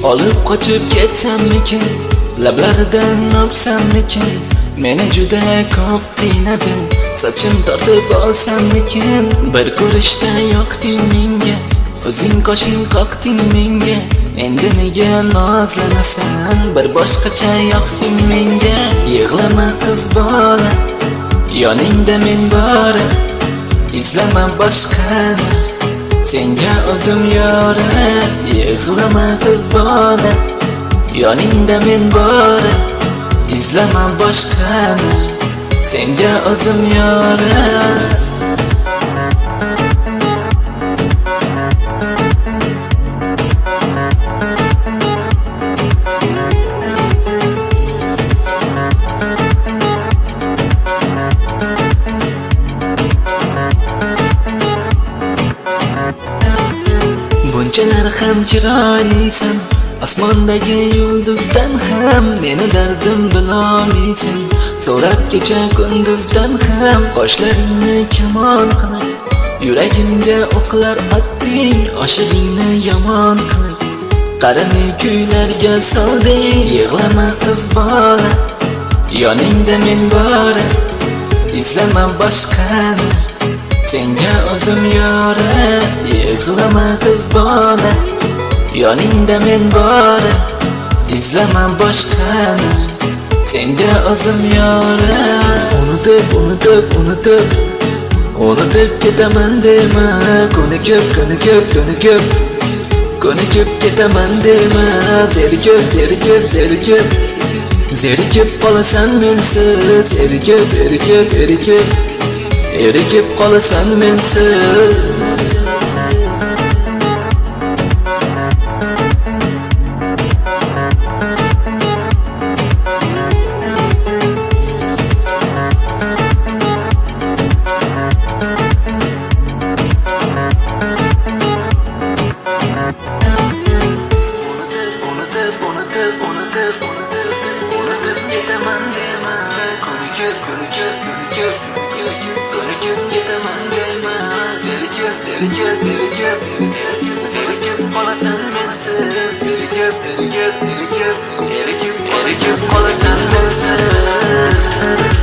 Olib qochib ketsamikin, lablaridan o'psammikin. Meni juda ko'p qiynadi, sochim tortib olsammikin. Bir ko'rishda yoqding menga, o'zing qoshing qoqding menga. Endi nega nozlanasan, bir boshqacha yoqding menga. Yig'lama qiz bola, yoningda men bor, izlama boshqani, senga o'zim yorar. Yig'lama qiz bola, yoningda men bor, izlama boshqani, senga o'zim yorar. Bunchalar ham chiroylisan, osmondagi yulduzdan ham meni dardim bilolmaysan. So'rab kecha kunduzdan ham qoshlaringni kamon qilib, yuragimga o'qlar otding, oshig'ingni yomon qilib. Qarini kuylarga solding. Yig'lama qiz bola, yoningda men bor, izlama boshqani, senga o'zim yorar. Yig'lama qiz bola, yoningda men bor, izlama boshqani, senga o'zim yorar. Unutib ketaman dema, ko'nikib ketaman dema. Zerikib qolasan mensiz, erikib qolasan mensiz. Unutib ketaman dema, ko'nikib ketaman dema. Zerikib qolasan mensiz, erikib qolasan mensiz.